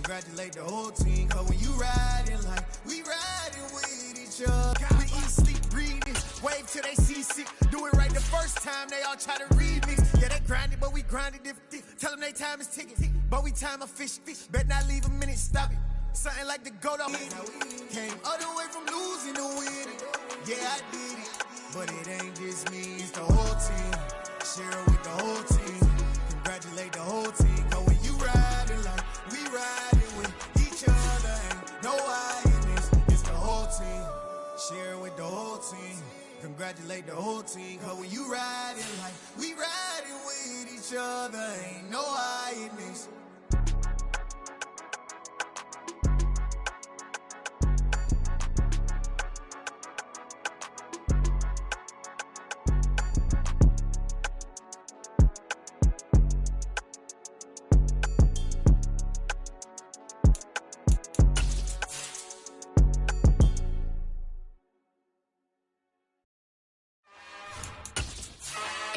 Congratulate the whole team, cause when you riding like we riding with each other. We eat, sleep, breathe this, wave till they see sick. Do it right the first time, they all try to remix. Yeah, they grinded, but we grinded different. Tell them they time is ticking, but we time a fish. Bet not leave a minute, stop it. Something like the go to came all the way from losing to winning. Yeah, I did it, but it ain't just me, it's the whole team. Share it with the whole team. Congratulate the whole team, cause when you riding like we riding with each other, ain't no hiding, it's the whole team. Share it with the whole team. Congratulate the whole team, cause when you riding like we riding with each other, ain't no hiding.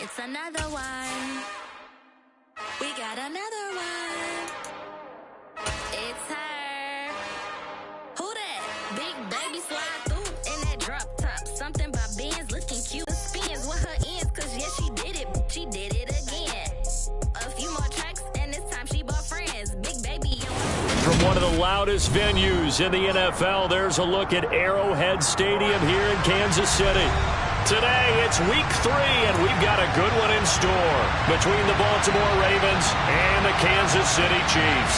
It's another one. We got another one. It's her. Who that? Big baby slide through in that drop top. Something about Benz looking cute. Spins with her ends, cause yeah, she did it. She did it again. A few more tracks, and this time she bought friends. Big baby. From one of the loudest venues in the NFL, there's a look at Arrowhead Stadium here in Kansas City. Today, it's week 3, and we've got a good one in store between the Baltimore Ravens and the Kansas City Chiefs.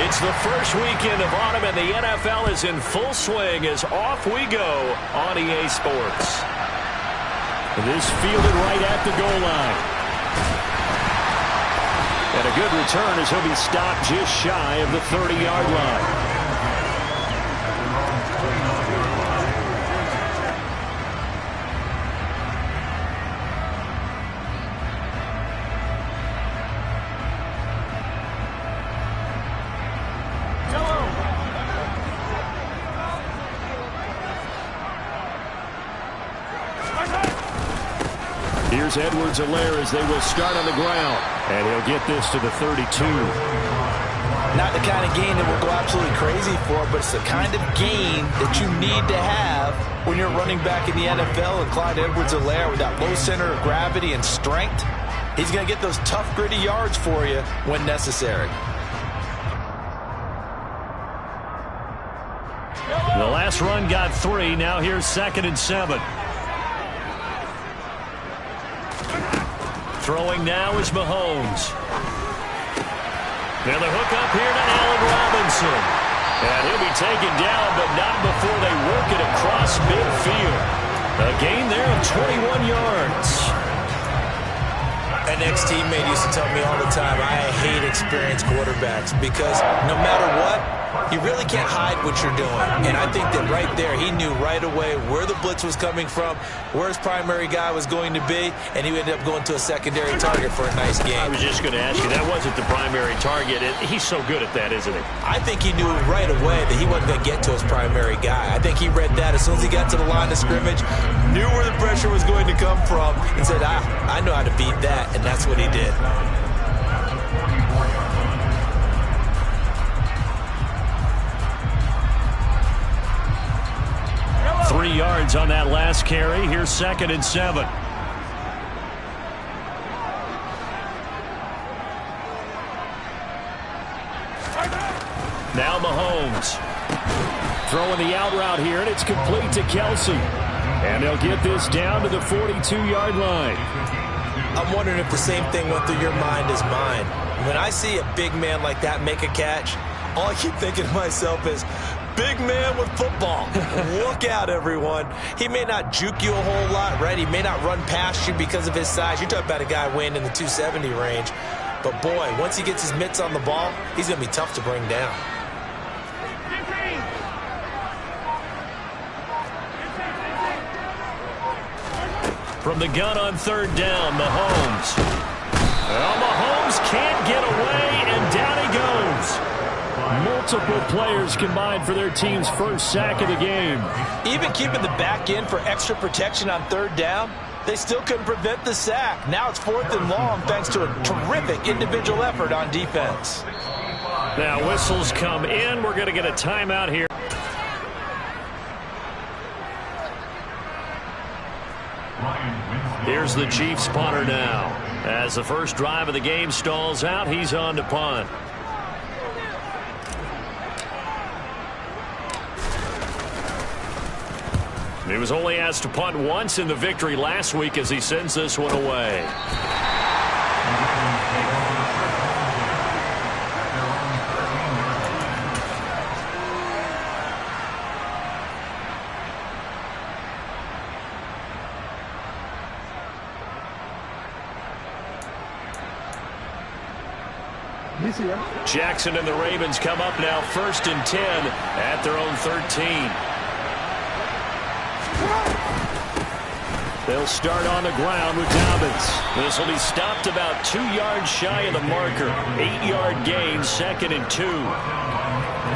It's the first weekend of autumn, and the NFL is in full swing as off we go on EA Sports. This fielded right at the goal line. And a good return as he'll be stopped just shy of the 30-yard line. Here's Edwards-Helaire as they will start on the ground. And he'll get this to the 32. Not the kind of gain that we'll go absolutely crazy for, but it's the kind of gain that you need to have when you're running back in the NFL. And Clyde Edwards-Helaire, with that low center of gravity and strength, he's going to get those tough, gritty yards for you when necessary. The last run got 3. Now here's 2nd and 7. Throwing now is Mahomes. Now the hook up here to Allen Robinson. And he'll be taken down, but not before they work it across midfield. A gain there of 21 yards. An ex-teammate used to tell me all the time, I hate experienced quarterbacks because no matter what, you really can't hide what you're doing. And I think that right there, he knew right away where the blitz was coming from, where his primary guy was going to be, and he ended up going to a secondary target for a nice game. I was just going to ask you, that wasn't the primary target. He's so good at that, isn't he? I think he knew right away that he wasn't going to get to his primary guy. I think he read that as soon as he got to the line of scrimmage, knew where the pressure was going to come from, and said, I know how to beat that, and that's what he did. 3 yards on that last carry. Here's 2nd and 7. Now Mahomes. Throwing the out route here, and it's complete to Kelsey. And they'll get this down to the 42-yard line. I'm wondering if the same thing went through your mind as mine. When I see a big man like that make a catch, all I keep thinking to myself is, big man with football. Look out, everyone. He may not juke you a whole lot, right? He may not run past you because of his size. You're talking about a guy weighing in the 270 range. But, boy, once he gets his mitts on the ball, he's going to be tough to bring down. From the gun on 3rd down, Mahomes. Well, Mahomes can't get away, and down he goes. multiple players combined for their team's first sack of the game. Even keeping the back end for extra protection on third down, they still couldn't prevent the sack. Now it's 4th and long thanks to a terrific individual effort on defense. Now whistles come in. We're going to get a timeout here. Here's the Chiefs punter now. As the first drive of the game stalls out, he's on to punt. He was only asked to punt once in the victory last week as he sends this one away. Jackson and the Ravens come up now 1st and 10 at their own 13. They'll start on the ground with Dobbins. This will be stopped about 2 yards shy of the marker. 8-yard gain, 2nd and 2.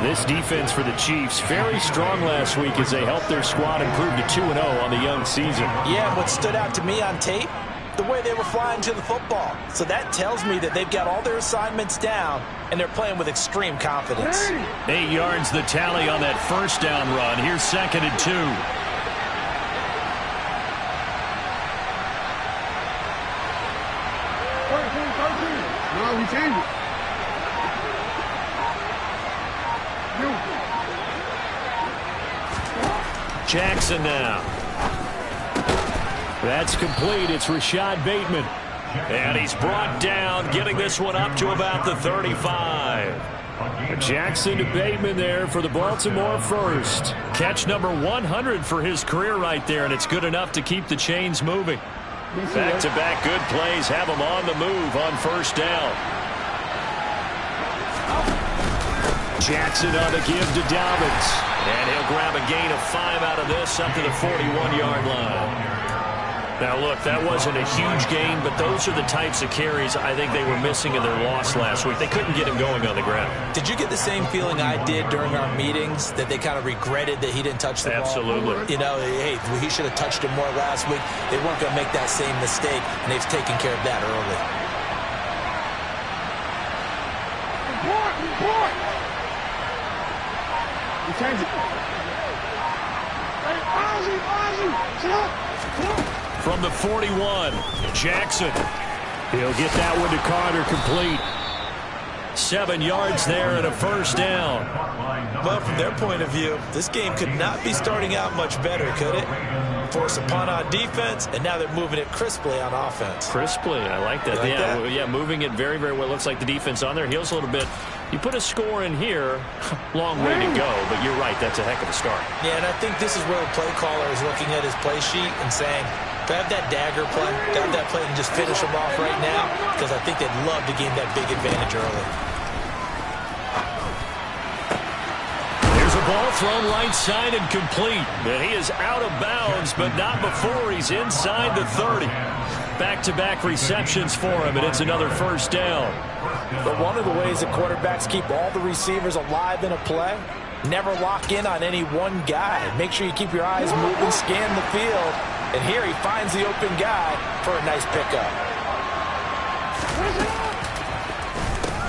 This defense for the Chiefs, very strong last week as they helped their squad improve to 2-0 on the young season. Yeah, and what stood out to me on tape, the way they were flying to the football. So that tells me that they've got all their assignments down, and they're playing with extreme confidence. 8 yards the tally on that first down run. Here's 2nd and 2. We changed it. Jackson now. That's complete. It's Rashad Bateman. And he's brought down, getting this one up to about the 35. Jackson to Bateman there for the Baltimore first. Catch number 100 for his career right there, and it's good enough to keep the chains moving. Back-to-back good plays have him on the move on first down. Jackson on the give to Dobbins. And he'll grab a gain of 5 out of this up to the 41-yard line. Now, look, that wasn't a huge gain, but those are the types of carries I think they were missing in their loss last week. They couldn't get him going on the ground. Did you get the same feeling I did during our meetings, that they kind of regretted that he didn't touch the ball? Absolutely. You know, hey, he should have touched it more last week. They weren't going to make that same mistake, and they've taken care of that early. We changed it. From the 41, Jackson. He'll get that one to Carter, complete. 7 yards there and a first down. Well, from their point of view, this game could not be starting out much better, could it? Force a punt on defense, and now they're moving it crisply on offense. Crisply, I like that. Yeah, moving it very, very well. Looks like the defense on their heels a little bit. You put a score in here, long way to go, but you're right, that's a heck of a start. Yeah, and I think this is where the play caller is looking at his play sheet and saying, grab that dagger play, grab that play and just finish them off right now, because I think they'd love to gain that big advantage early. There's a ball thrown right side and complete. And he is out of bounds, but not before he's inside the 30. Back-to-back receptions for him, and it's another first down. But one of the ways that quarterbacks keep all the receivers alive in a play, never lock in on any one guy. Make sure you keep your eyes moving, scan the field, and here he finds the open guy for a nice pickup.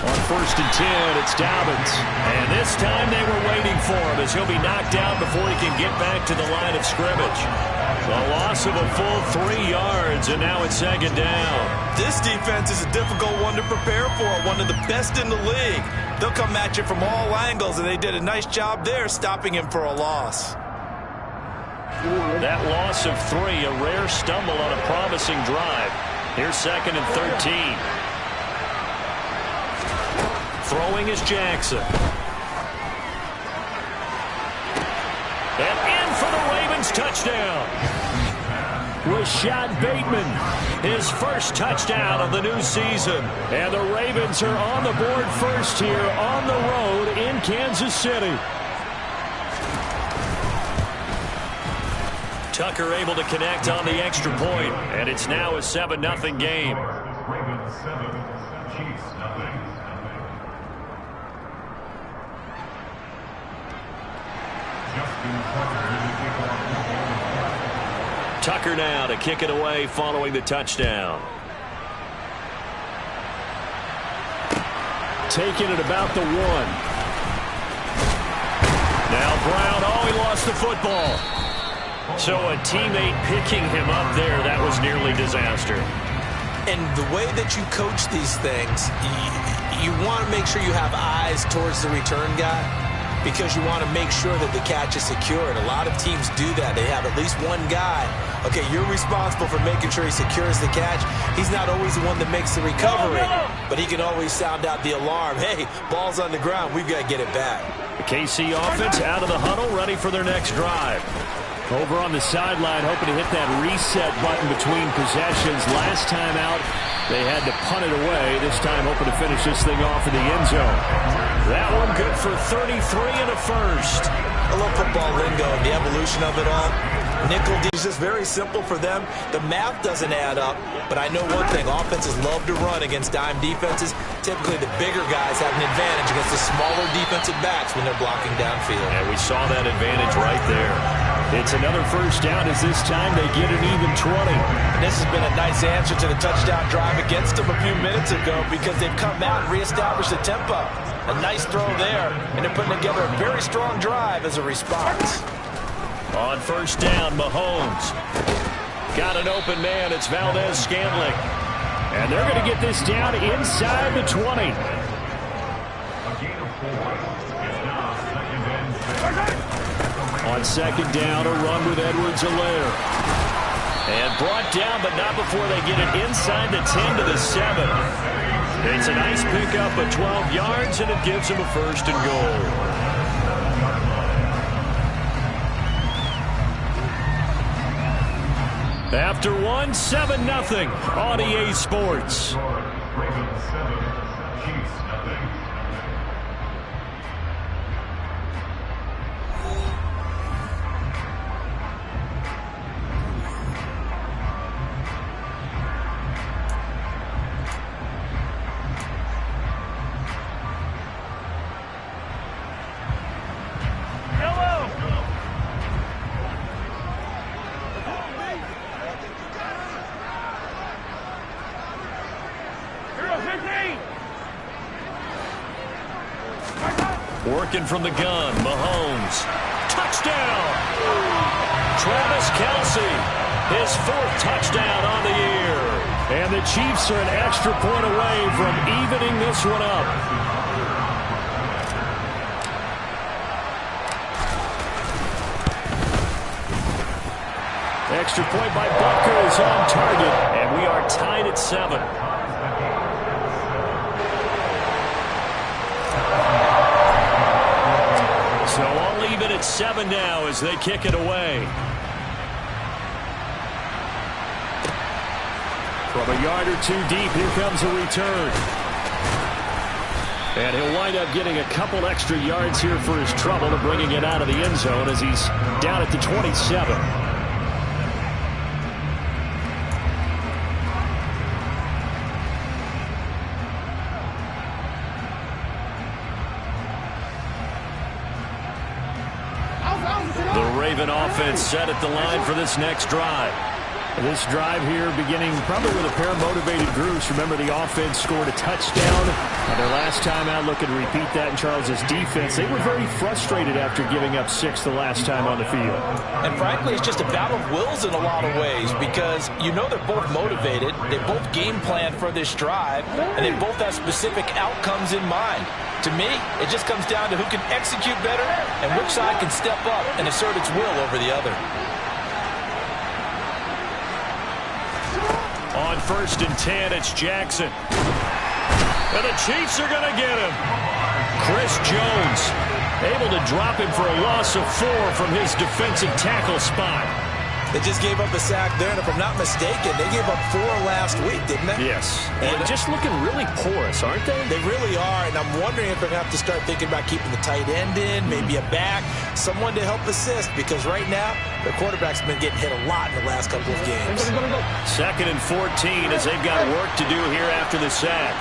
On 1st and 10, it's Dobbins. And this time they were waiting for him as he'll be knocked down before he can get back to the line of scrimmage. A loss of a full 3 yards, and now it's 2nd down. This defense is a difficult one to prepare for, one of the best in the league. They'll come at you from all angles, and they did a nice job there stopping him for a loss. That loss of 3, a rare stumble on a promising drive. Here's 2nd and 13. Throwing is Jackson. And in for the Ravens touchdown. Rashad Bateman, his first touchdown of the new season. And the Ravens are on the board first here on the road in Kansas City. Tucker able to connect on the extra point, and it's now a 7-0 game. Tucker now to kick it away following the touchdown. Taking it about the 1. Now Brown, he lost the football. So a teammate picking him up there, that was nearly disaster. And the way that you coach these things, you want to make sure you have eyes towards the return guy because you want to make sure that the catch is secure. And a lot of teams do that. They have at least one guy. Okay, you're responsible for making sure he secures the catch. He's not always the one that makes the recovery, but he can always sound out the alarm. Hey, ball's on the ground. We've got to get it back. The KC offense out of the huddle, ready for their next drive. Over on the sideline, hoping to hit that reset button between possessions. Last time out, they had to punt it away. This time, hoping to finish this thing off in the end zone. That one good for 33 and a first. I love football lingo and the evolution of it all. Nickel D is just very simple for them. The math doesn't add up, but I know one thing. Offenses love to run against dime defenses. Typically, the bigger guys have an advantage against the smaller defensive backs when they're blocking downfield. And we saw that advantage right there. It's another first down as this time they get an even 20. And this has been a nice answer to the touchdown drive against them a few minutes ago because they've come out and reestablished the tempo. A nice throw there, and they're putting together a very strong drive as a response. On first down, Mahomes. Got an open man. It's Valdez-Scantling. And they're going to get this down inside the 20. On second down, a run with Edwards-Helaire. And brought down, but not before they get it inside the 10 to the 7. It's a nice pickup of 12 yards, and it gives them a first and goal. After 7-0 on EA Sports. Working from the gun, Mahomes. Touchdown! Travis Kelce, his 4th touchdown on the year. And the Chiefs are an extra point away from evening this one up. Extra point by Butker is on target, and we are tied at 7. So I'll leave it at 7 now as they kick it away. From a yard or two deep, here comes a return. And he'll wind up getting a couple extra yards here for his trouble to bringing it out of the end zone as he's down at the 27. Offense set at the line for this next drive. This drive here beginning probably with a pair of motivated groups. Remember, the offense scored a touchdown. Their last time out, looking to repeat that in Charles's defense. They were very frustrated after giving up 6 the last time on the field. And frankly, it's just a battle of wills in a lot of ways because you know they're both motivated. They both game plan for this drive, and they both have specific outcomes in mind. To me, it just comes down to who can execute better and which side can step up and assert its will over the other. On 1st and 10, it's Jackson. And the Chiefs are going to get him. Chris Jones able to drop him for a loss of 4 from his defensive tackle spot. They just gave up a sack there, and if I'm not mistaken, they gave up 4 last week, didn't they? Yes. And just looking really porous, aren't they? They really are, and I'm wondering if they're going to have to start thinking about keeping the tight end in, maybe a back, someone to help assist, because right now, their quarterback's been getting hit a lot in the last couple of games. 2nd and 14 as they've got work to do here after the sack.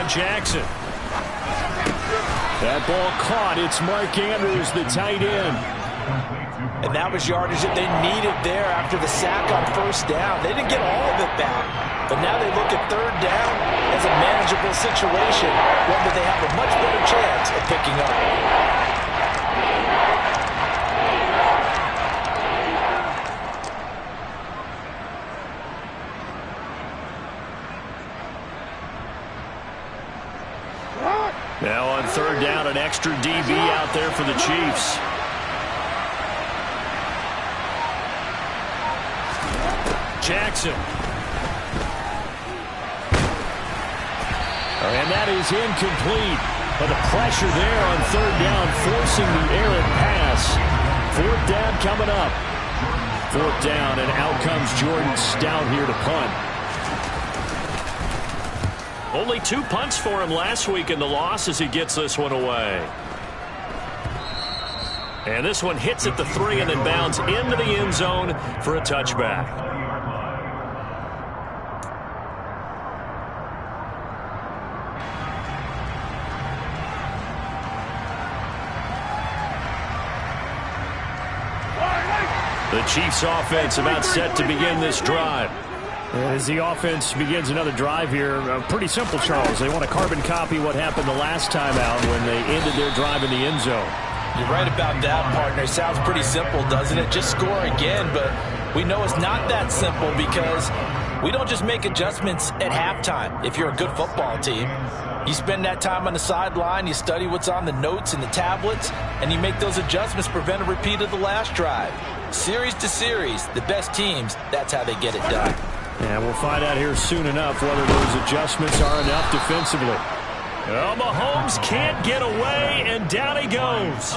have Jackson. That ball caught. It's Mark Andrews, the tight end. And that was yardage that they needed there after the sack on first down. They didn't get all of it back, but now they look at third down as a manageable situation, one that they have a much better chance of picking up. Now on third down, an extra DB out there for the Chiefs. Jackson. And that is incomplete. But the pressure there on third down, forcing the errant pass. Fourth down coming up. Fourth down, and out comes Jordan Stout here to punt. Only 2 punts for him last week in the loss as he gets this one away. And this one hits at the 3 and then bounds into the end zone for a touchback. The Chiefs offense about set to begin this drive. As the offense begins another drive here, pretty simple, Charles. They want to carbon copy what happened the last time out when they ended their drive in the end zone. You're right about that, partner. Sounds pretty simple, doesn't it? Just score again, but we know it's not that simple because we don't just make adjustments at halftime if you're a good football team. You spend that time on the sideline, you study what's on the notes and the tablets, and you make those adjustments to prevent a repeat of the last drive. Series to series, the best teams, that's how they get it done. And we'll find out here soon enough whether those adjustments are enough defensively. Well, Mahomes can't get away, and down he goes.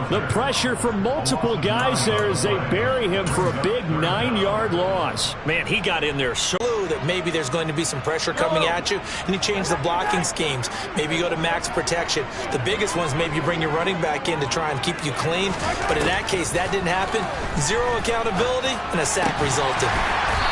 The pressure from multiple guys there as they bury him for a big 9-yard loss. Man, he got in there so that maybe there's going to be some pressure coming at you, and you change the blocking schemes. Maybe you go to max protection. The biggest ones, maybe you bring your running back in to try and keep you clean. But in that case, that didn't happen. Zero accountability, and a sack resulted.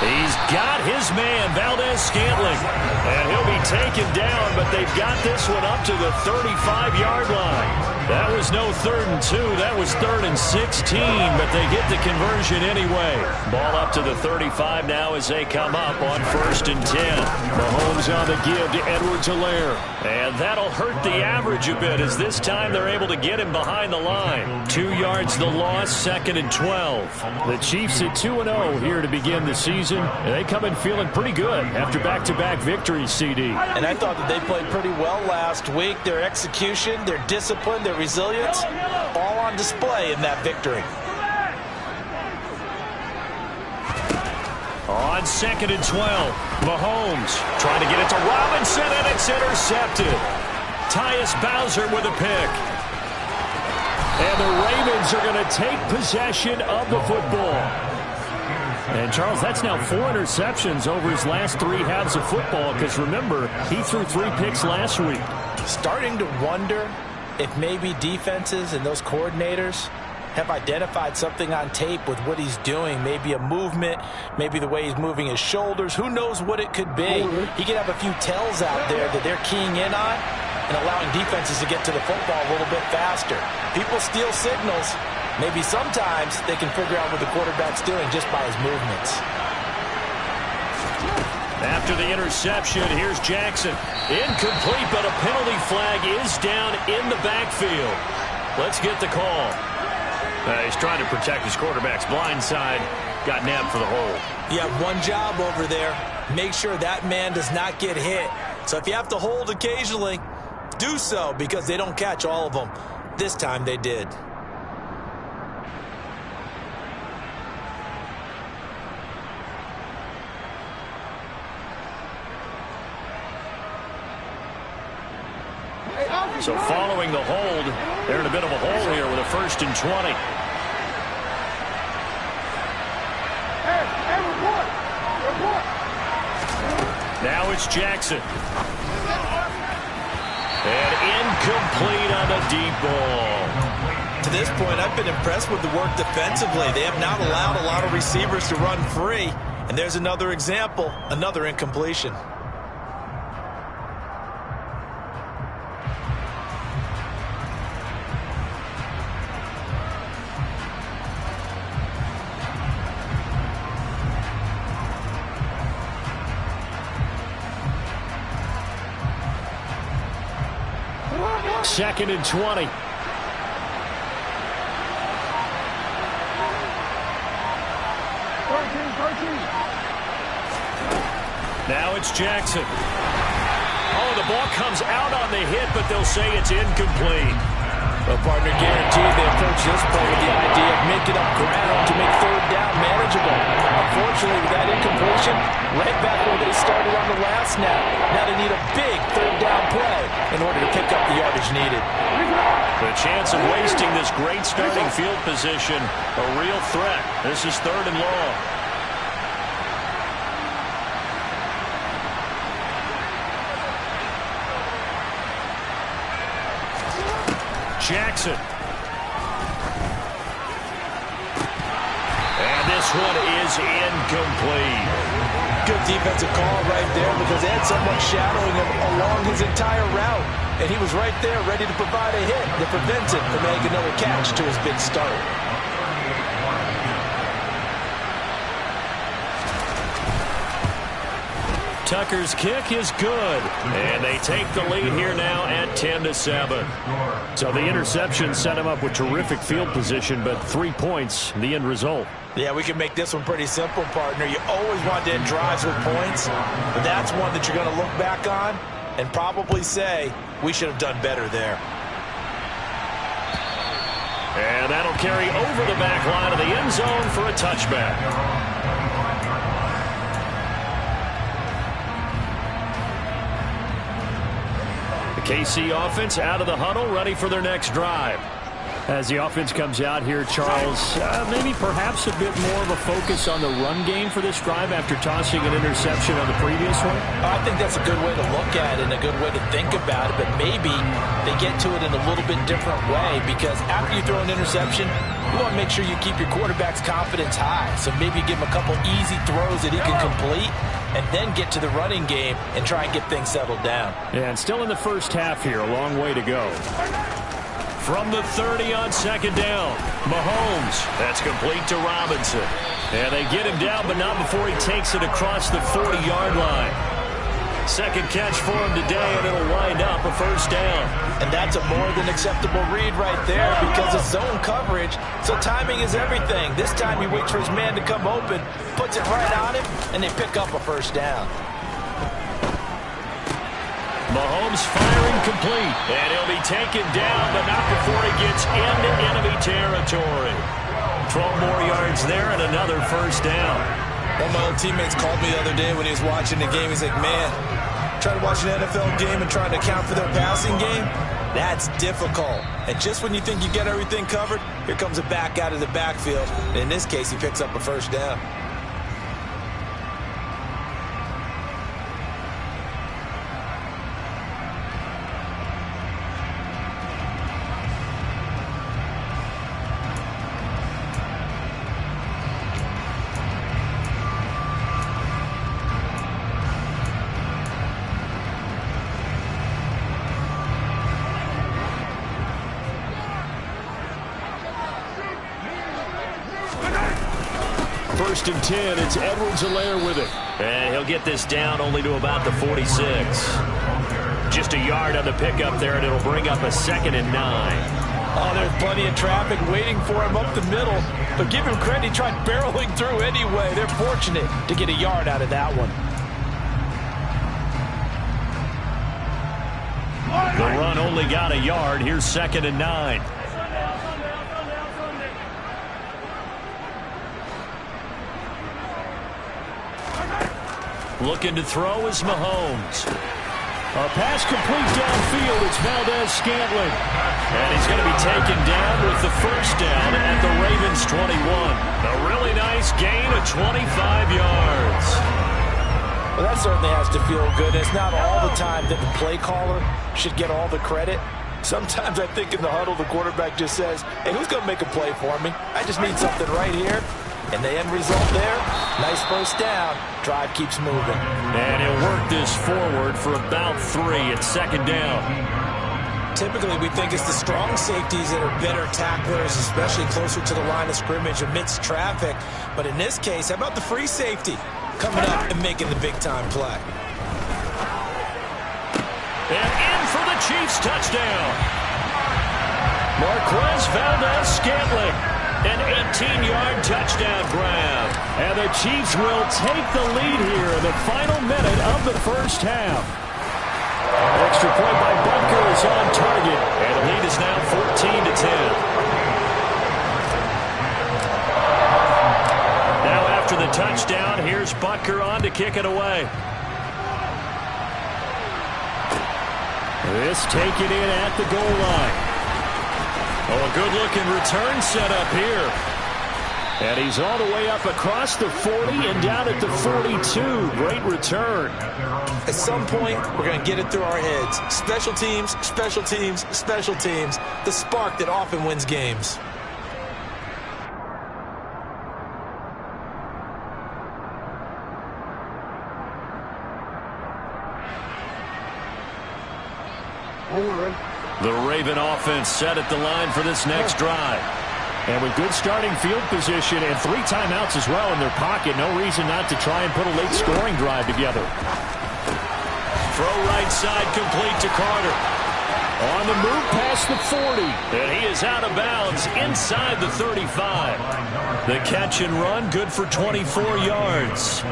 He's got his man, Valdez-Scantling, and he'll be taken down, but they've got this one up to the 35-yard line. That was no 3rd and 2. That was 3rd and 16, but they get the conversion anyway. Ball up to the 35 now as they come up on 1st and 10. Mahomes on the give to Edwards-Helaire. And that'll hurt the average a bit as this time they're able to get him behind the line. 2 yards the loss, 2nd and 12. The Chiefs at 2-0 here to begin the season. And they come in feeling pretty good after back-to-back victories, CD. And I thought that they played pretty well last week. Their execution, their discipline, their resilience, all on display in that victory. On 2nd and 12, Mahomes trying to get it to Robinson, and it's intercepted. Tyus Bowser with a pick. And the Ravens are going to take possession of the football. And, Charles, that's now 4 interceptions over his last 3 halves of football because, remember, he threw 3 picks last week. Starting to wonder if maybe defenses and those coordinators have identified something on tape with what he's doing. Maybe a movement, maybe the way he's moving his shoulders. Who knows what it could be? He could have a few tells out there that they're keying in on and allowing defenses to get to the football a little bit faster. People steal signals. Maybe sometimes they can figure out what the quarterback's doing just by his movements. After the interception, here's Jackson. Incomplete, but a penalty flag is down in the backfield. Let's get the call. He's trying to protect his quarterback's blind side. Got nabbed for the hold. You have one job over there. Make sure that man does not get hit. So if you have to hold occasionally, do so because they don't catch all of them. This time they did. So following the hold, they're in a bit of a hole here with a 1st and 20. Now it's Jackson. And incomplete on the deep ball. To this point, I've been impressed with the work defensively. They have not allowed a lot of receivers to run free. And there's another example, another incompletion. 2nd and 20. Now it's Jackson. Oh, the ball comes out on the hit, but they'll say it's incomplete. Well, partner, guaranteed they approach this play with the idea of making up ground to make 3rd down manageable. Unfortunately, with that incompletion, right back where they started on the last snap. Now they need a big 3rd down play in order to pick up the yardage needed. The chance of wasting this great starting field position, a real threat. This is 3rd and long. Jackson. And this one is incomplete. Good defensive call right there because they had someone shadowing him along his entire route. And he was right there ready to provide a hit that prevents him from making another catch to his big start. Tucker's kick is good. And they take the lead here now at 10-7. So the interception set him up with terrific field position, but 3 points, the end result. Yeah, we can make this one pretty simple, partner. You always want to end drives with points, but that's one that you're going to look back on and probably say, we should have done better there. And that'll carry over the back line of the end zone for a touchback. KC offense out of the huddle, ready for their next drive. As the offense comes out here, Charles, maybe perhaps a bit more of a focus on the run game for this drive after tossing an interception on the previous one? I think that's a good way to look at it and a good way to think about it, but maybe they get to it in a little bit different way because after you throw an interception, you want to make sure you keep your quarterback's confidence high. So maybe give him a couple easy throws that he can complete and then get to the running game and try and get things settled down. Yeah, and still in the first half here, a long way to go. From the 30 on 2nd down, Mahomes. That's complete to Robinson. And they get him down, but not before he takes it across the 40-yard line. 2nd catch for him today, and it'll wind up a 1st down. And that's a more than acceptable read right there because it's zone coverage, so timing is everything. This time he waits for his man to come open, puts it right on him, and they pick up a 1st down. Mahomes firing complete, and he'll be taken down, but not before he gets into enemy territory. 12 more yards there and another 1st down. One of my old teammates called me the other day when he was watching the game. He's like, man, trying to watch an NFL game and trying to account for their passing game, that's difficult. And just when you think you get everything covered, here comes a back out of the backfield. And in this case, he picks up a 1st down. First and 10, it's Edwards-Helaire with it. And he'll get this down only to about the 46. Just a yard on the pickup there, and it'll bring up a 2nd and 9. Oh, there's plenty of traffic waiting for him up the middle. But give him credit, he tried barreling through anyway. They're fortunate to get a yard out of that one. The run only got a yard. Here's 2nd and 9. Looking to throw is Mahomes. A pass complete downfield. It's Valdez-Scantling. And he's going to be taken down with the 1st down at the Ravens 21. A really nice gain of 25 yards. Well, that certainly has to feel good. It's not all the time that the play caller should get all the credit. Sometimes I think in the huddle, the quarterback just says, hey, who's going to make a play for me? I just need something right here. And the end result there, nice 1st down. Drive keeps moving. And he'll work this forward for about 3 at 2nd down. Typically, we think it's the strong safeties that are better tacklers, especially closer to the line of scrimmage amidst traffic. But in this case, how about the free safety coming up and making the big-time play? And in for the the Chiefs touchdown. Marquez Valdez-Scantling, an 18-yard touchdown grab. And the Chiefs will take the lead here in the final minute of the first half. Extra point by Butker is on target. And the lead is now 14-10. Now after the touchdown, here's Butker on to kick it away. This taken in at the goal line. Oh, a good-looking return set up here. And he's all the way up across the 40 and down at the 42. Great return. At some point, we're going to get it through our heads. Special teams, special teams, special teams. The spark that often wins games. The Raven offense set at the line for this next drive. And with good starting field position and 3 timeouts as well in their pocket, no reason not to try and put a late scoring drive together. Throw right side complete to Carter. On the move past the 40. And he is out of bounds inside the 35. The catch and run good for 24 yards.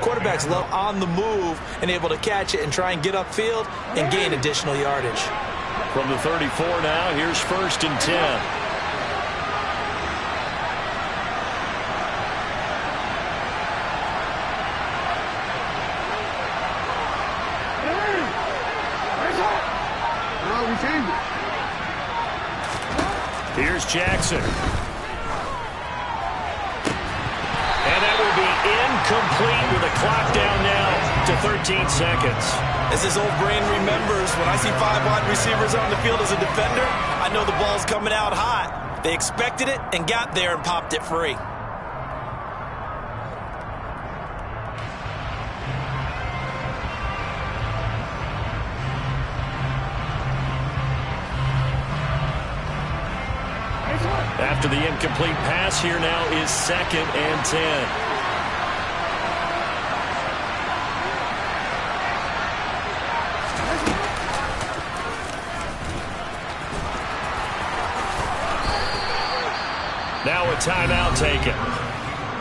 Quarterbacks love on the move and able to catch it and try and get upfield and gain additional yardage. From the 34 now, here's 1st and 10. Here's Jackson. And that will be incomplete with a clock down now to 13 seconds. As his old brain remembers, when I see 5 wide receivers on the field as a defender, I know the ball's coming out hot. They expected it and got there and popped it free. After the incomplete pass, here now is 2nd and 10. Now a timeout taken.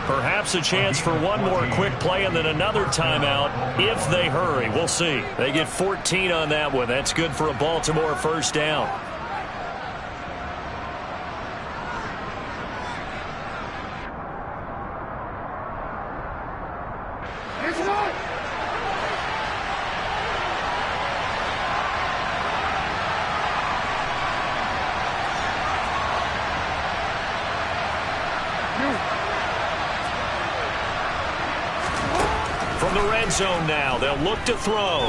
Perhaps a chance for one more quick play and then another timeout if they hurry. We'll see. They get 14 on that one. That's good for a Baltimore first down. From the red zone now, they'll look to throw.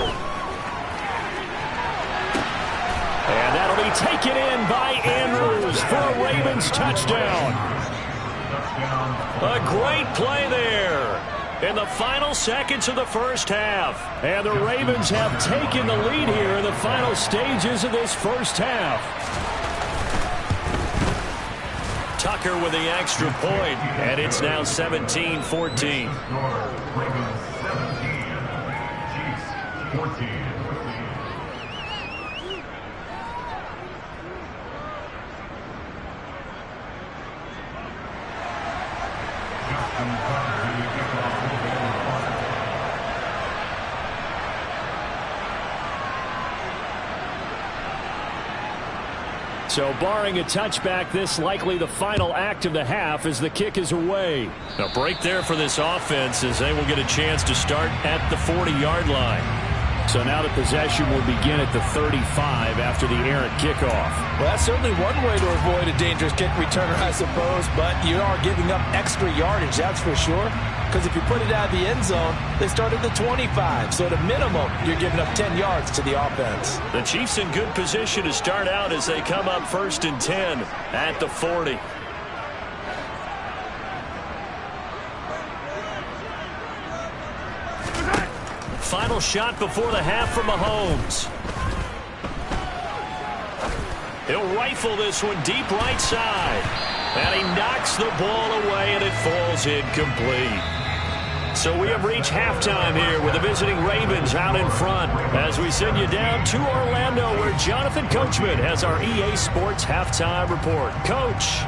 And that'll be taken in by Andrews for a Ravens touchdown. A great play there in the final seconds of the first half. And the Ravens have taken the lead here in the final stages of this first half. Tucker with the extra point, and it's now 17-14. So barring a touchback, this likely the final act of the half as the kick is away. A break there for this offense as they will get a chance to start at the 40-yard line. So now the possession will begin at the 35 after the errant kickoff. Well, that's certainly one way to avoid a dangerous kick returner, I suppose, but you are giving up extra yardage, that's for sure. Because if you put it out of the end zone, they start at the 25. So at a minimum, you're giving up 10 yards to the offense. The Chiefs in good position to start out as they come up 1st and 10 at the 40. Final shot before the half from Mahomes. He'll rifle this one deep right side. And he knocks the ball away, and it falls incomplete. So we have reached halftime here with the visiting Ravens out in front as we send you down to Orlando where Jonathan Coachman has our EA Sports halftime report. Coach.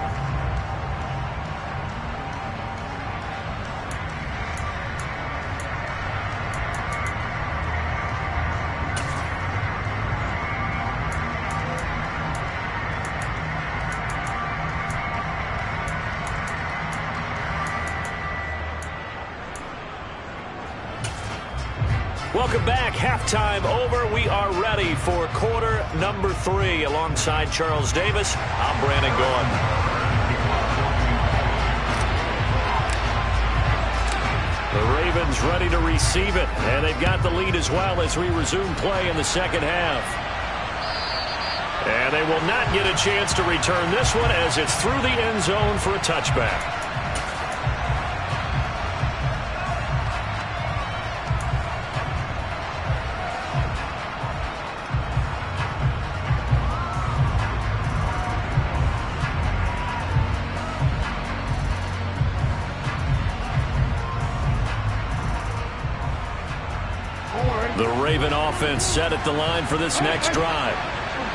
Welcome back. Halftime over. We are ready for quarter number 3. Alongside Charles Davis, I'm Brandon Gaudin. The Ravens ready to receive it, and they've got the lead as well as we resume play in the second half. And they will not get a chance to return this one as it's through the end zone for a touchback. The Raven offense set at the line for this next drive.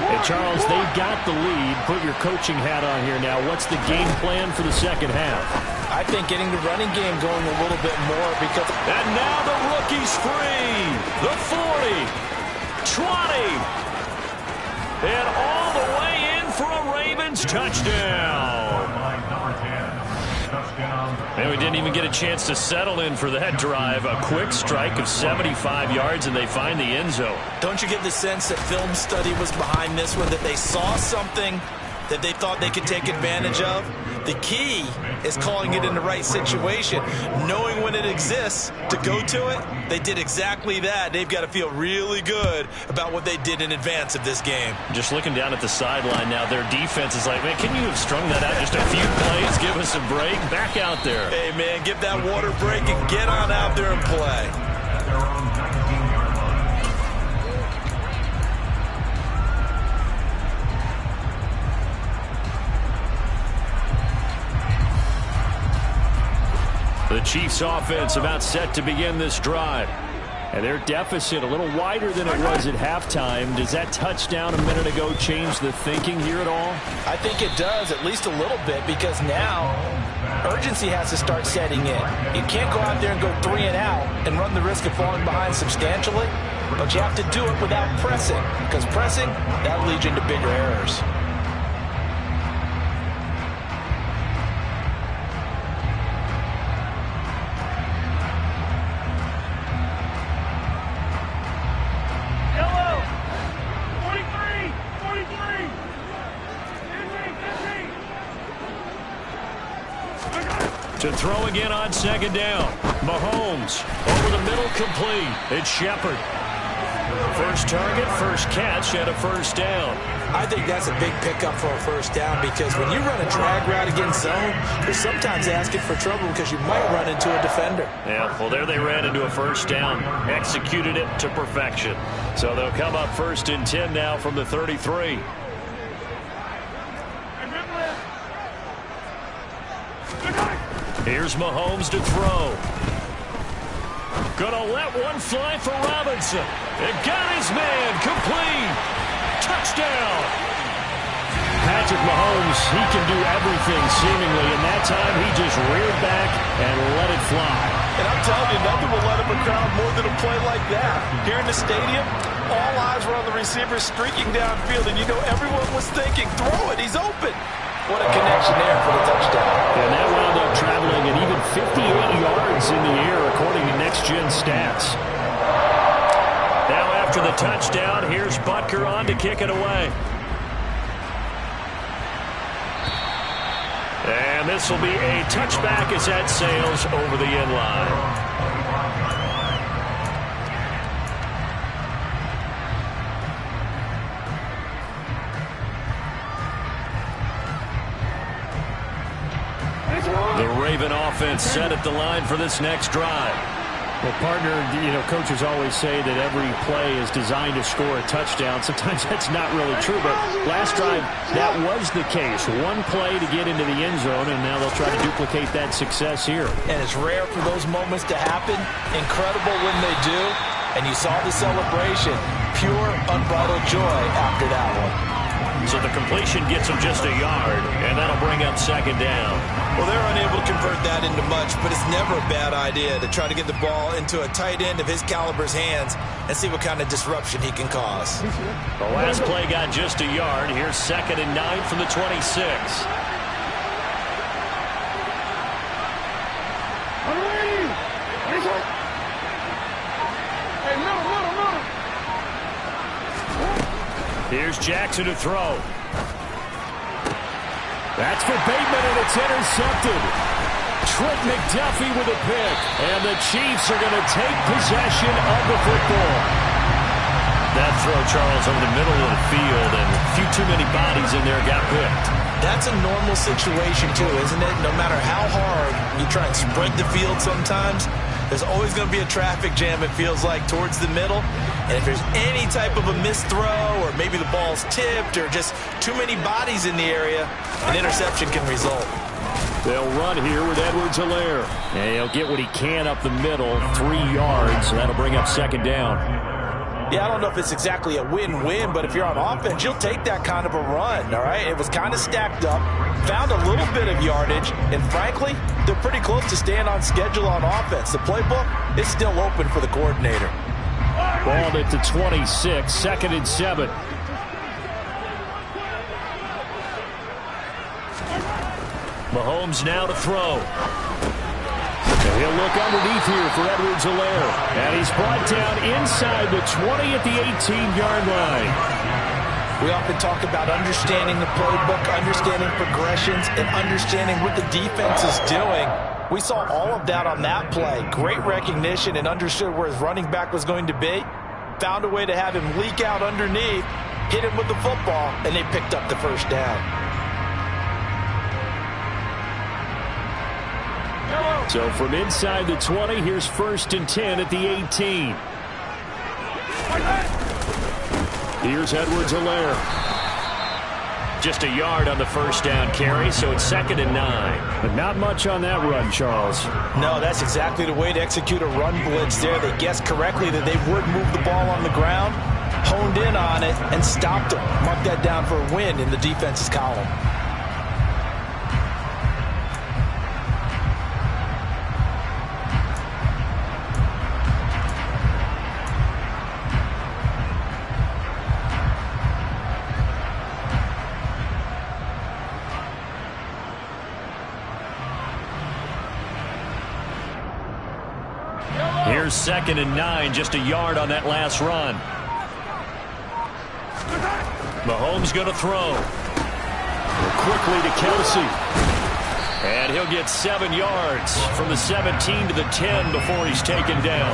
Hey, Charles, they've got the lead. Put your coaching hat on here now. What's the game plan for the second half? I think getting the running game going a little bit more because... And now the rookie's free. The 40, 20, and all the way in for a Ravens touchdown. And we didn't even get a chance to settle in for that drive. A quick strike of 75 yards, and they find the end zone. Don't you get the sense that film study was behind this one, that they saw something that they thought they could take advantage of? The key is calling it in the right situation, knowing when it exists to go to it. They did exactly that. They've got to feel really good about what they did in advance of this game. Just looking down at the sideline now, their defense is like, man, can you have strung that out just a few plays? Give us a break. Back out there. Hey, man, give that water break and get on out there and play. The Chiefs offense about set to begin this drive. And their deficit a little wider than it was at halftime. Does that touchdown a minute ago change the thinking here at all? I think it does, at least a little bit, because now urgency has to start setting in. You can't go out there and go 3 and out and run the risk of falling behind substantially, but you have to do it without pressing, because pressing, that leads you into bigger errors. To throw again on second down. Mahomes over the middle, complete. It's Shepard. First target, first catch, and a first down. I think that's a big pickup for a first down because when you run a drag route against zone, you're sometimes asking for trouble because you might run into a defender. Yeah, well, there they ran into a first down. Executed it to perfection. So they'll come up 1st and 10 now from the 33. Here's Mahomes to throw. Gonna let one fly for Robinson. It got his man. Complete. Touchdown. Patrick Mahomes, he can do everything seemingly, and that time he just reared back and let it fly. And I'm telling you, nothing will let up a crowd more than a play like that. Here in the stadium, all eyes were on the receiver streaking downfield, and you know everyone was thinking, throw it, he's open. What a connection there for the touchdown. And that wound up traveling at even 58 yards in the air, according to Next Gen Stats. Now after the touchdown, here's Butker on to kick it away. And this will be a touchback as that sails over the end line. The Raven offense set at the line for this next drive. Well, partner, coaches always say that every play is designed to score a touchdown. Sometimes that's not really true, but last drive, that was the case. One play to get into the end zone, and now they'll try to duplicate that success here. And it's rare for those moments to happen. Incredible when they do. And you saw the celebration. Pure, unbridled joy after that one. So the completion gets him just a yard, and that'll bring up second down. Well, they're unable to convert that into much, but it's never a bad idea to try to get the ball into a tight end of his caliber's hands and see what kind of disruption he can cause. The last play got just a yard. Here's 2nd and 9 from the 26. Here's Jackson to throw. That's for Bateman, and it's intercepted. Trent McDuffie with a pick. And the Chiefs are going to take possession of the football. That throw, Charles, over the middle of the field, and a few too many bodies in there got picked. That's a normal situation, too, isn't it? No matter how hard you try and spread the field sometimes, there's always going to be a traffic jam, it feels like, towards the middle. And if there's any type of a missed throw, or maybe the ball's tipped, or just too many bodies in the area, an interception can result. They'll run here with Edwards-Helaire. And he'll get what he can up the middle, 3 yards, so that'll bring up second down. Yeah, I don't know if it's exactly a win-win, but if you're on offense, you'll take that kind of a run, all right? It was kind of stacked up, found a little bit of yardage, and frankly, they're pretty close to staying on schedule on offense. The playbook is still open for the coordinator. Ball at the 26, 2nd and 7. Mahomes now to throw. And he'll look underneath here for Edwards-Helaire. And he's brought down inside the 20 at the 18-yard line. We often talk about understanding the playbook, understanding progressions, and understanding what the defense is doing. We saw all of that on that play. Great recognition and understood where his running back was going to be. Found a way to have him leak out underneath, hit him with the football, and they picked up the first down. So from inside the 20, here's 1st and 10 at the 18. Here's Edwards-Helaire. Just a yard on the first down carry, so it's 2nd and 9. But not much on that run, Charles. No, that's exactly the way to execute a run blitz there. They guessed correctly that they would move the ball on the ground, honed in on it, and stopped them. Mark that down for a win in the defense's column. Here's 2nd and 9, just a yard on that last run. Mahomes going to throw. Quickly to Kelsey. And he'll get 7 yards from the 17 to the 10 before he's taken down.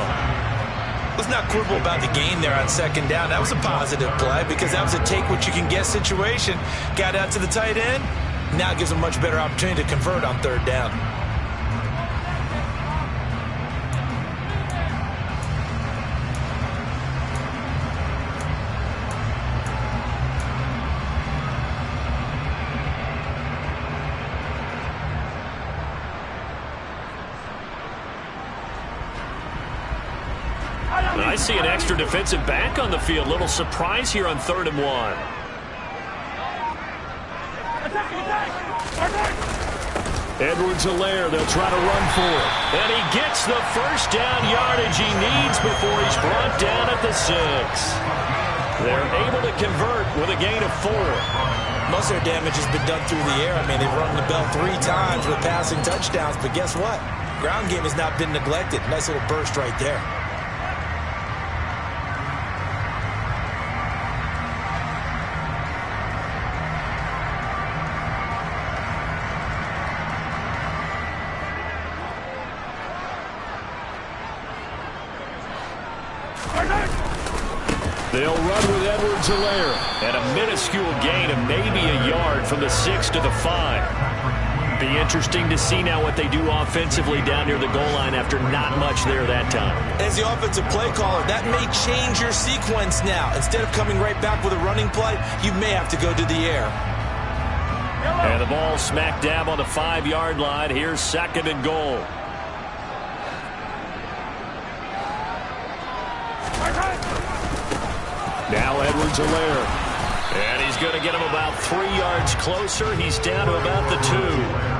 Let's not quibble about the gain there on 2nd down. That was a positive play because that was a take-what-you-can-get situation. Got out to the tight end. Now it gives him a much better opportunity to convert on 3rd down. I see an extra defensive back on the field. Little surprise here on 3rd and 1. Edwards-Helaire, they'll try to run for it. And he gets the first down yardage he needs before he's brought down at the 6. They're able to convert with a gain of 4. Most of their damage has been done through the air. I mean, they've rung the bell 3 times with passing touchdowns, but guess what? Ground game has not been neglected. Nice little burst right there. They'll run with Edwards-Helaire. And a minuscule gain of maybe a yard from the 6 to the 5. Be interesting to see now what they do offensively down near the goal line after not much there that time. As the offensive play caller, that may change your sequence now. Instead of coming right back with a running play, you may have to go to the air. And the ball smack dab on the 5-yard line. Here's 2nd and goal. Now Edwards-Helaire. And he's going to get him about 3 yards closer. He's down to about the 2.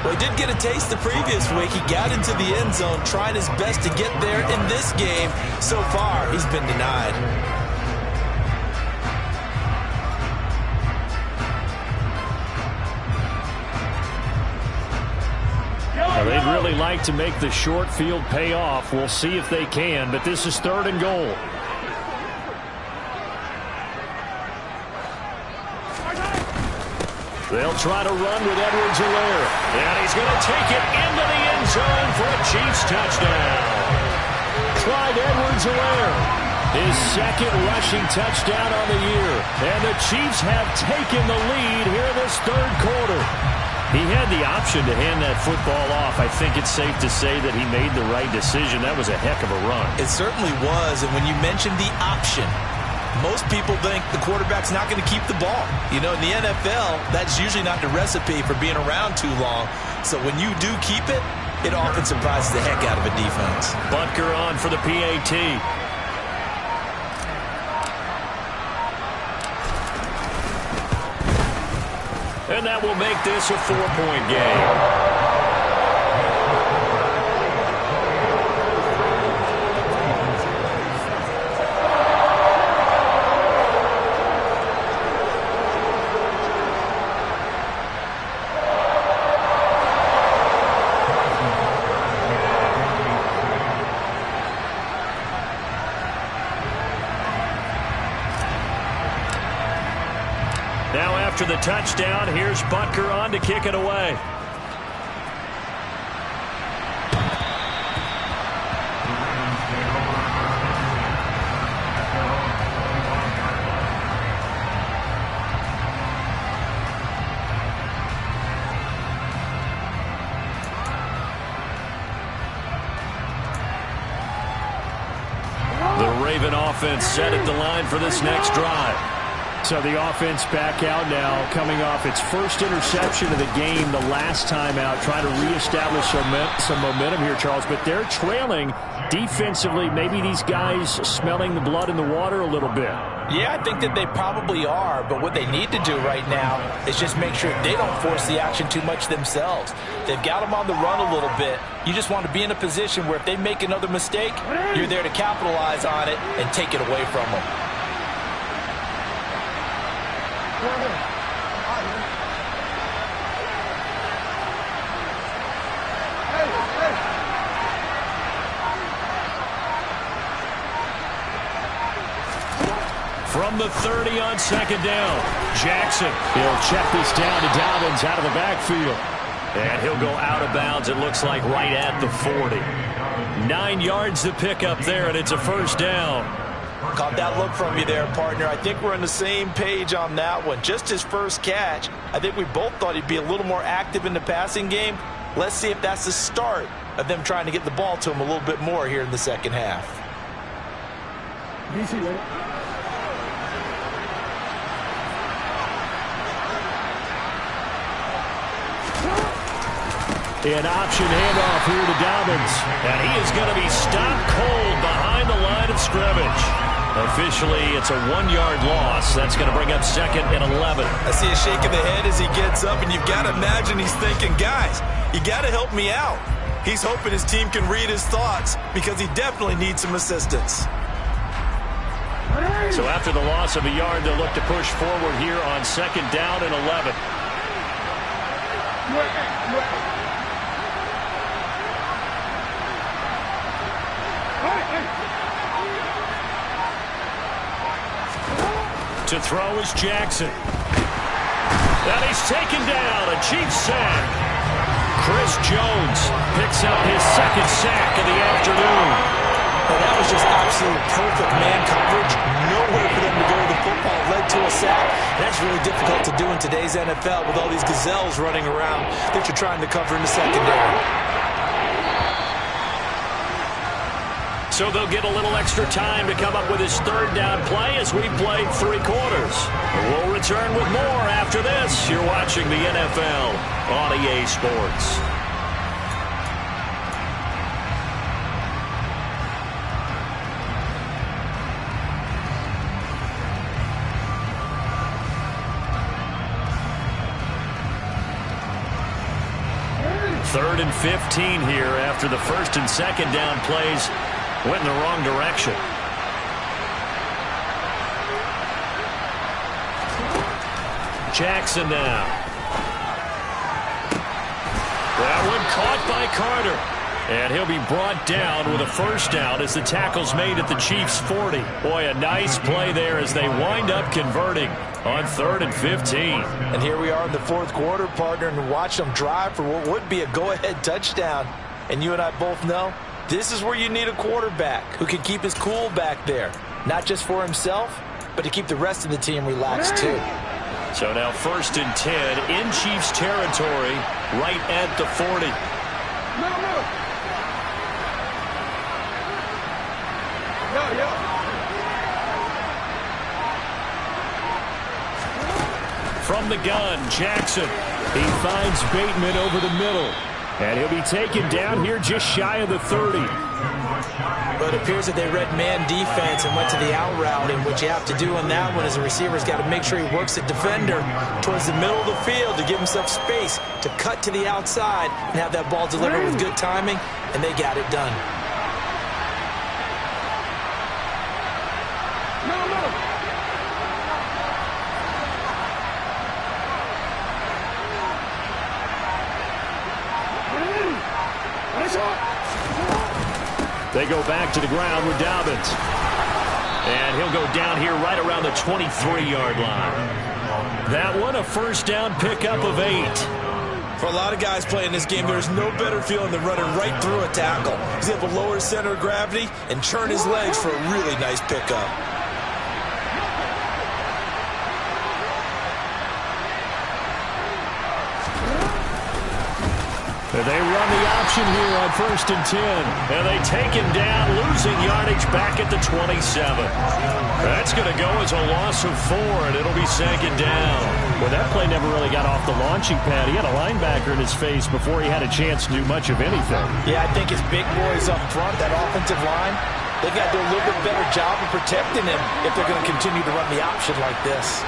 Well, he did get a taste the previous week. He got into the end zone, trying his best to get there in this game. So far, he's been denied. Well, they'd really like to make the short field pay off. We'll see if they can, but this is 3rd and goal. They'll try to run with Edwards-Helaire. And he's going to take it into the end zone for a Chiefs touchdown. Clyde Edwards-Helaire, his 2nd rushing touchdown on the year. And the Chiefs have taken the lead here in this 3rd quarter. He had the option to hand that football off. I think it's safe to say that he made the right decision. That was a heck of a run. It certainly was. And when you mentioned the option, most people think the quarterback's not going to keep the ball. You know, in the NFL, that's usually not the recipe for being around too long. So when you do keep it, it often surprises the heck out of a defense. Butker on for the PAT. And that will make this a 4-point game. Now after the touchdown, here's Butker on to kick it away. The Raven offense set at the line for this next drive. So the offense back out now, coming off its first interception of the game the last time out, trying to reestablish some momentum here, Charles. But they're trailing defensively. Maybe these guys smelling the blood in the water a little bit. Yeah, I think that they probably are, but what they need to do right now is just make sure they don't force the action too much themselves. They've got them on the run a little bit. You just want to be in a position where if they make another mistake, you're there to capitalize on it and take it away from them. From the 30 on 2nd down, Jackson. He'll check this down to Dobbins out of the backfield. And he'll go out of bounds, it looks like, right at the 40. 9 yards to pick up there, and it's a 1st down. Caught that look from you there, partner. I think we're on the same page on that one. Just his first catch. I think we both thought he'd be a little more active in the passing game. Let's see if that's the start of them trying to get the ball to him a little bit more here in the second half. DC, ready? An option handoff here to Dobbins. And he is going to be stopped cold behind the line of scrimmage. Officially, it's a 1-yard loss. That's going to bring up 2nd and 11. I see a shake of the head as he gets up, and you've got to imagine he's thinking, guys, you got to help me out. He's hoping his team can read his thoughts because he definitely needs some assistance. So after the loss of a yard, they'll look to push forward here on 2nd down and 11. To throw is Jackson. And he's taken down. A Chiefs sack. Chris Jones picks up his 2nd sack of the afternoon. Well, that was just absolute perfect man coverage. Nowhere for them to go with the football. Led to a sack. And that's really difficult to do in today's NFL with all these gazelles running around that you're trying to cover in the secondary. So they'll get a little extra time to come up with his third down play as we played 3 quarters. We'll return with more after this. You're watching the NFL on EA Sports. Third and 15 here after the first and second down plays went in the wrong direction. Jackson now. That one caught by Carter. And he'll be brought down with a first down as the tackle's made at the Chiefs' 40. Boy, a nice play there as they wind up converting on 3rd and 15. And here we are in the 4th quarter, partner, and watch them drive for what would be a go-ahead touchdown. And you and I both know this is where you need a quarterback who can keep his cool back there. Not just for himself, but to keep the rest of the team relaxed too. So now 1st and 10 in Chiefs territory right at the 40. From the gun, Jackson. He finds Bateman over the middle. And he'll be taken down here just shy of the 30. But it appears that they read man defense and went to the out route. And what you have to do on that one is the receiver's got to make sure he works the defender towards the middle of the field to give himself space to cut to the outside and have that ball delivered with good timing. And they got it done. They go back to the ground with Dobbins. And he'll go down here right around the 23-yard line. That one, a first down pickup of 8. For a lot of guys playing this game, there's no better feeling than running right through a tackle. He's able to lower his center of gravity and churn his legs for a really nice pickup. They run the option here on 1st and 10. And they take him down, losing yardage back at the 27. That's going to go as a loss of 4, and it'll be 2nd down. Well, that play never really got off the launching pad. He had a linebacker in his face before he had a chance to do much of anything. Yeah, I think his big boys up front, that offensive line, they've got to do a little bit better job of protecting him if they're going to continue to run the option like this.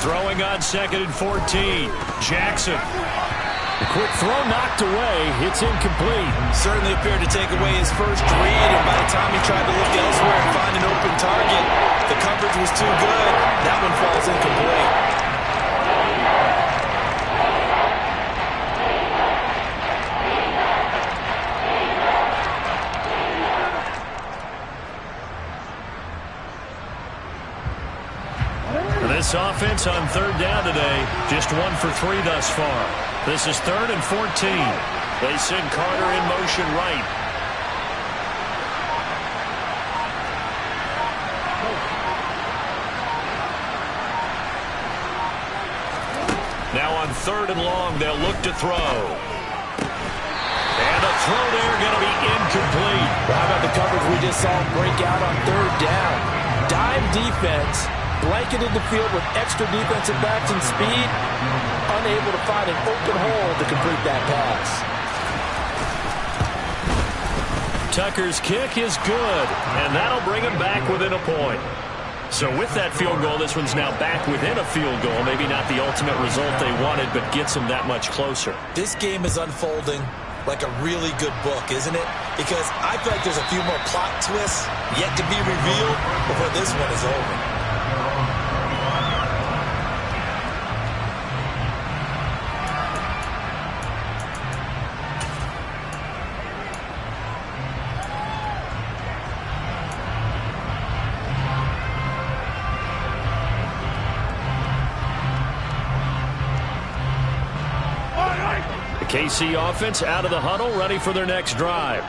Throwing on 2nd and 14. Jackson. The quick throw knocked away. It's incomplete. Certainly appeared to take away his first read, and by the time he tried to look elsewhere and find an open target, the coverage was too good. That one falls incomplete. This offense on 3rd down today, just 1 for 3 thus far. This is 3rd and 14. They send Carter in motion right. Now on 3rd and long, they'll look to throw. And a throw there going to be incomplete. Well, how about the coverage we just saw break out on 3rd down? Dime defense. Blanketed the field with extra defensive backs and speed, unable to find an open hole to complete that pass. Tucker's kick is good, and that'll bring him back within a point. So with that field goal, this one's now back within a field goal. Maybe not the ultimate result they wanted, but gets them that much closer. This game is unfolding like a really good book, isn't it? Because I feel like there's a few more plot twists yet to be revealed before this one is over. KC offense out of the huddle, ready for their next drive.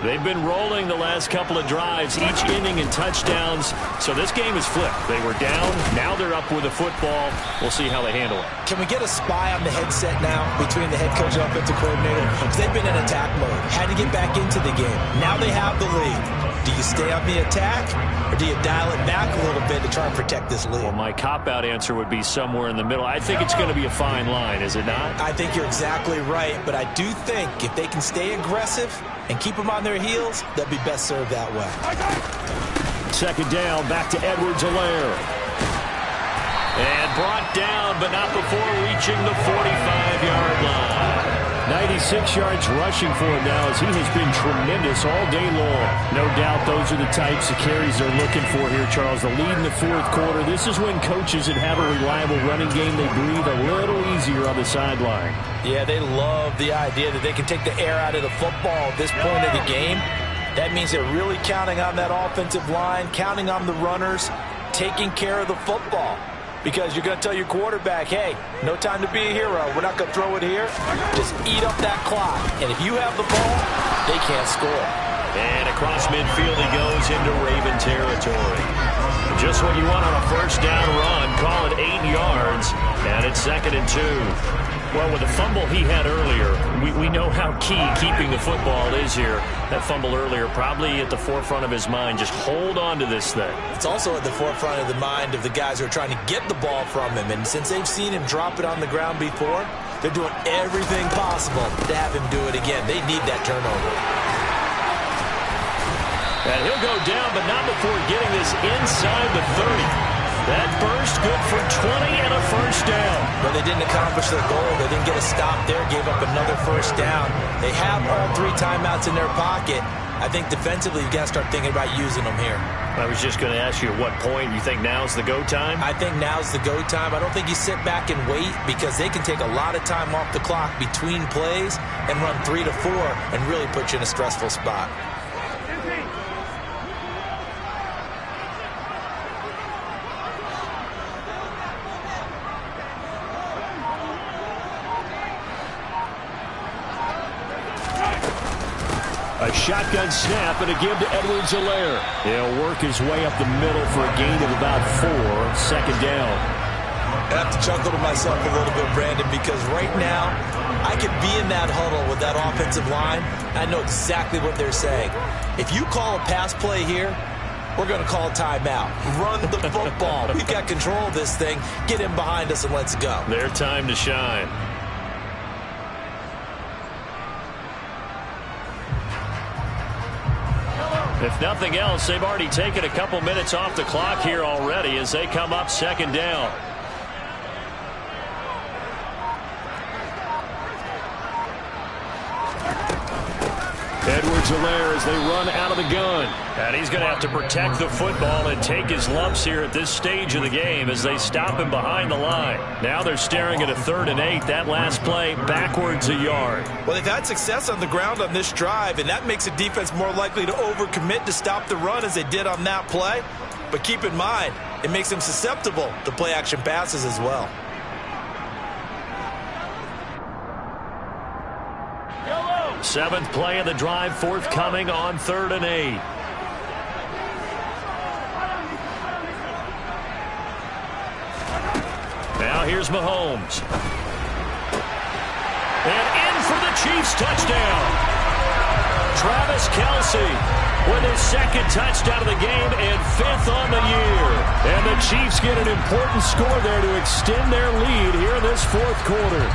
They've been rolling the last couple of drives, each inning in touchdowns. So this game is flipped. They were down. Now they're up with a football. We'll see how they handle it. Can we get a spy on the headset now between the head coach and offensive coordinator? Because they've been in attack mode. Had to get back into the game. Now they have the lead. Do you stay on the attack, or do you dial it back a little bit to try and protect this lead? Well, my cop-out answer would be somewhere in the middle. I think it's going to be a fine line, is it not? I think you're exactly right, but I do think if they can stay aggressive and keep them on their heels, they'll be best served that way. Second down, back to Edwards-Helaire. And brought down, but not before reaching the 45-yard line. 96 yards rushing for him now as he has been tremendous all day long. No doubt those are the types of carries they're looking for here, Charles. The lead in the fourth quarter. This is when coaches that have a reliable running game, they breathe a little easier on the sideline. Yeah, they love the idea that they can take the air out of the football at this point of the game. That means they're really counting on that offensive line, counting on the runners, taking care of the football. Because you're going to tell your quarterback, hey, no time to be a hero. We're not going to throw it here. Just eat up that clock. And if you have the ball, they can't score. And across midfield he goes into Raven territory. Just what you want on a first down run. Call it 8 yards. And it's 2nd and 2. Well, with the fumble he had earlier, we know how key keeping the football is here. That fumble earlier probably at the forefront of his mind. Just hold on to this thing. It's also at the forefront of the mind of the guys who are trying to get the ball from him. And since they've seen him drop it on the ground before, they're doing everything possible to have him do it again. They need that turnover. And he'll go down, but not before getting this inside the 30. That burst good for 20 and a first down. But they didn't accomplish their goal. They didn't get a stop there, gave up another first down. They have all 3 timeouts in their pocket. I think defensively you've got to start thinking about using them here. I was just going to ask you at what point you think now's the go time? I think now's the go time. I don't think you sit back and wait because they can take a lot of time off the clock between plays and run 3 to 4 and really put you in a stressful spot. A shotgun snap and a give to Edwards-Helaire. He'll work his way up the middle for a gain of about 4. 2nd down. I have to chuckle to myself a little bit, Brandon, because right now I could be in that huddle with that offensive line. I know exactly what they're saying. If you call a pass play here, we're going to call a timeout. Run the football. We've got control of this thing. Get in behind us and let's go. Their time to shine. If nothing else, they've already taken a couple minutes off the clock here already as they come up 2nd down. Edwards-Helaire as they run out of the gun. And he's going to have to protect the football and take his lumps here at this stage of the game as they stop him behind the line. Now they're staring at a 3rd and 8. That last play backwards a yard. Well, they've had success on the ground on this drive, and that makes a defense more likely to overcommit to stop the run as they did on that play. But keep in mind, it makes them susceptible to play-action passes as well. Seventh play of the drive forthcoming on 3rd and 8. Now here's Mahomes. And in for the Chiefs touchdown. Travis Kelce with his 2nd touchdown of the game and 5th on the year. And the Chiefs get an important score there to extend their lead here in this 4th quarter.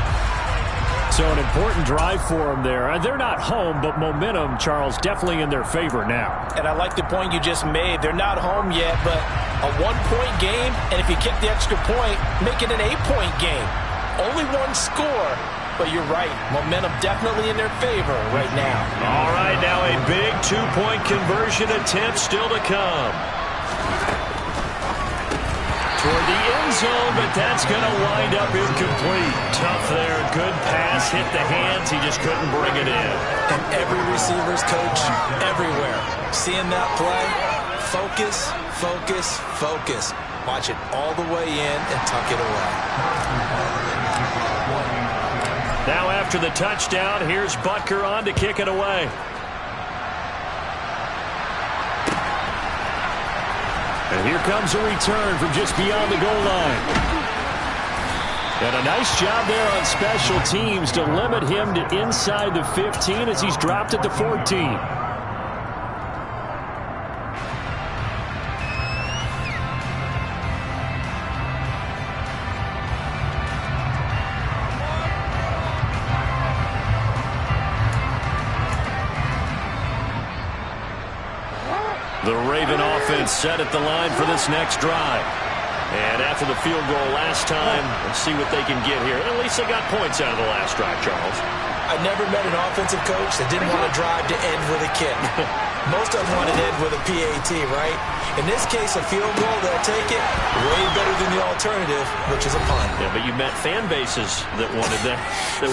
So an important drive for them there. They're not home, but momentum, Charles, definitely in their favor now. And I like the point you just made. They're not home yet, but a 1-point game, and if you kick the extra point, make it an 8-point game. Only 1 score, but you're right. Momentum definitely in their favor right now. All right, now a big 2-point conversion attempt still to come. Toward the end zone, but that's going to wind up incomplete. Tough there. Good pass. Hit the hands. He just couldn't bring it in. And every receiver's coach everywhere. Seeing that play, focus, focus, focus. Watch it all the way in and tuck it away. Now after the touchdown, here's Butker on to kick it away. And here comes a return from just beyond the goal line. And a nice job there on special teams to limit him to inside the 15 as he's dropped it to 14. The Raven offense set at the line for this next drive. And after the field goal last time, let's see what they can get here. At least they got points out of the last drive, Charles. I never met an offensive coach that didn't want to drive to end with a kick. Most of them want to end with a PAT, right? In this case, a field goal, they'll take it way better than the alternative, which is a punt. Yeah, but you met fan bases that wanted that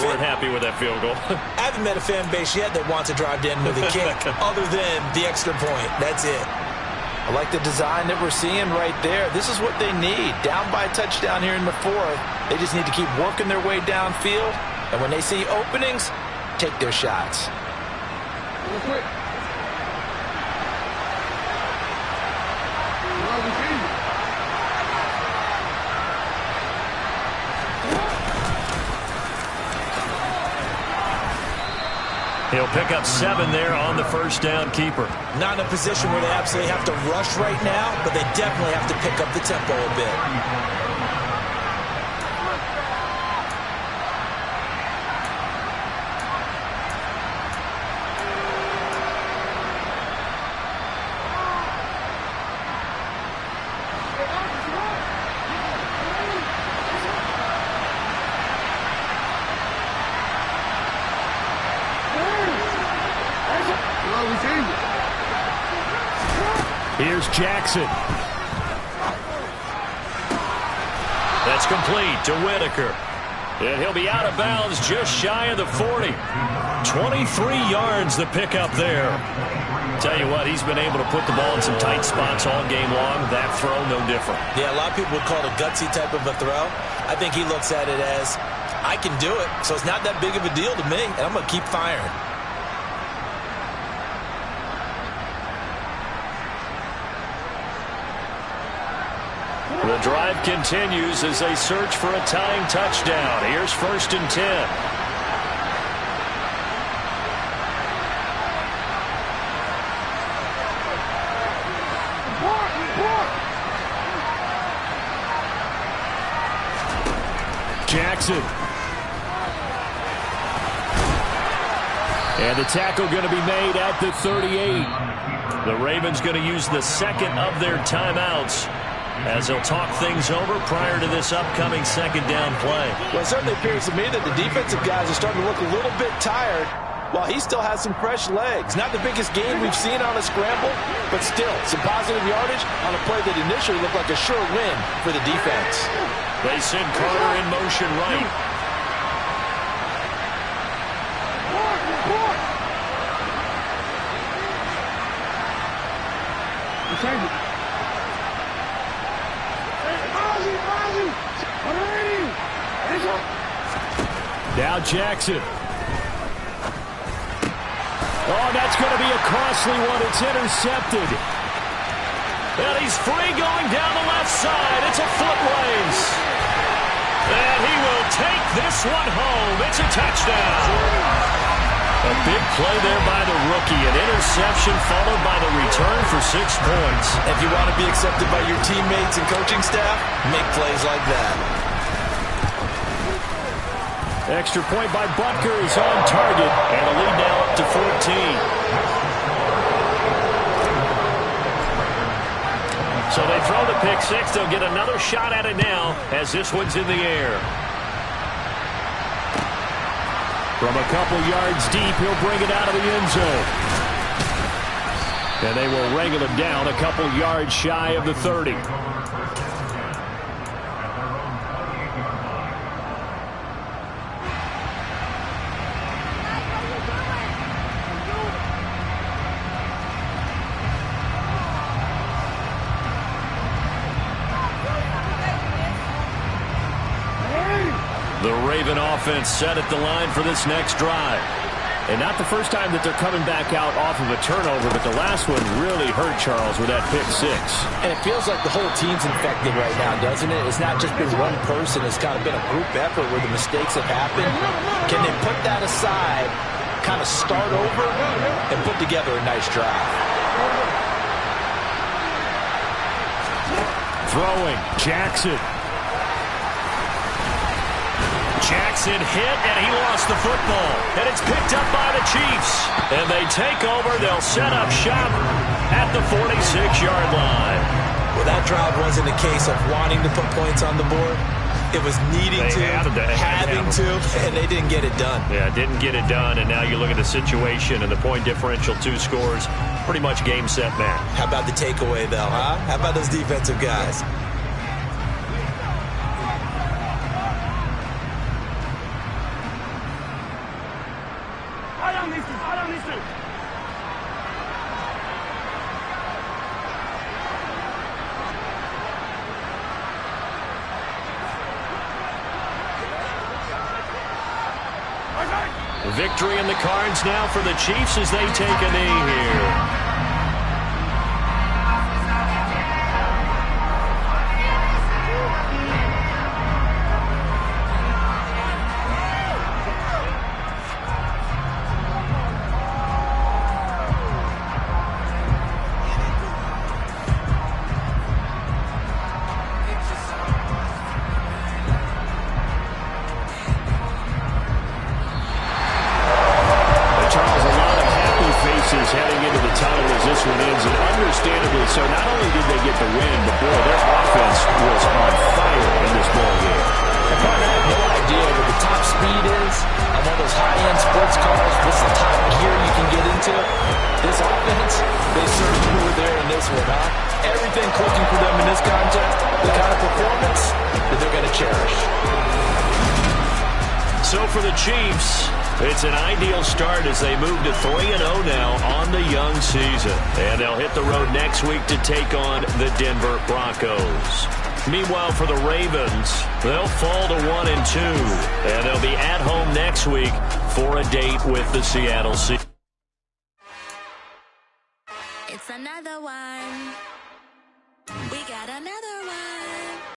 weren't happy with that field goal. I haven't met a fan base yet that wants to drive to end with a kick other than the extra point. That's it. I like the design that we're seeing right there. This is what they need. Down by a touchdown here in the fourth. They just need to keep working their way downfield. And when they see openings, take their shots. Real quick. He'll pick up 7 there on the first down keeper. Not in a position where they absolutely have to rush right now, but they definitely have to pick up the tempo a bit. Here's Jackson. That's complete to Whitaker. And he'll be out of bounds just shy of the 40. 23 yards the pickup there. Tell you what, he's been able to put the ball in some tight spots all game long. That throw, no different. Yeah, a lot of people would call it a gutsy type of a throw. I think he looks at it as, I can do it, so it's not that big of a deal to me, and I'm going to keep firing. The drive continues as they search for a tying touchdown. Here's 1st and 10. Jackson. And the tackle going to be made at the 38. The Ravens going to use the second of their timeouts as they'll talk things over prior to this upcoming second down play. Well, it certainly appears to me that the defensive guys are starting to look a little bit tired while he still has some fresh legs. Not the biggest gain we've seen on a scramble, but still some positive yardage on a play that initially looked like a sure win for the defense. They send Carter in motion right. Now Jackson. Oh, that's going to be a costly one. It's intercepted. And he's free going down the left side. It's a foot race. And he will take this one home. It's a touchdown. A big play there by the rookie. An interception followed by the return for 6 points. If you want to be accepted by your teammates and coaching staff, make plays like that. Extra point by Butker is on target. And a lead now up to 14. So they throw the pick six. They'll get another shot at it now as this one's in the air. From a couple yards deep, he'll bring it out of the end zone. And they will wrangle him down a couple yards shy of the 30. The Raven offense set at the line for this next drive. And not the first time that they're coming back out off of a turnover, but the last one really hurt Charles with that pick six. And it feels like the whole team's infected right now, doesn't it? It's not just been one person. It's kind of been a group effort where the mistakes have happened. Can they put that aside, kind of start over, and put together a nice drive? Throwing, Jackson. Jackson hit, and he lost the football. And it's picked up by the Chiefs. And they take over. They'll set up shop at the 46-yard line. Well, that drive wasn't a case of wanting to put points on the board. It was needing having to, and they didn't get it done. Yeah, didn't get it done, and now you look at the situation and the point differential, 2 scores, pretty much game, set, match. How about the takeaway, though, huh? How about those defensive guys? Victory in the cards now for the Chiefs as they take a knee here. Heading into the tunnel as this one ends, and understandably so. Not only did they get the win, but boy, their offense was on fire in this ball game. And partner, I have no idea what the top speed is on one of those high-end sports cars. What's the top gear you can get into? This offense, they certainly were there in this one, huh? Everything clicking for them in this contest, the kind of performance that they're going to cherish. So for the Chiefs, it's an ideal start as they move to 3-0 now on the young season. And they'll hit the road next week to take on the Denver Broncos. Meanwhile, for the Ravens, they'll fall to 1-2. And they'll be at home next week for a date with the Seattle Seahawks. It's another one. We got another one.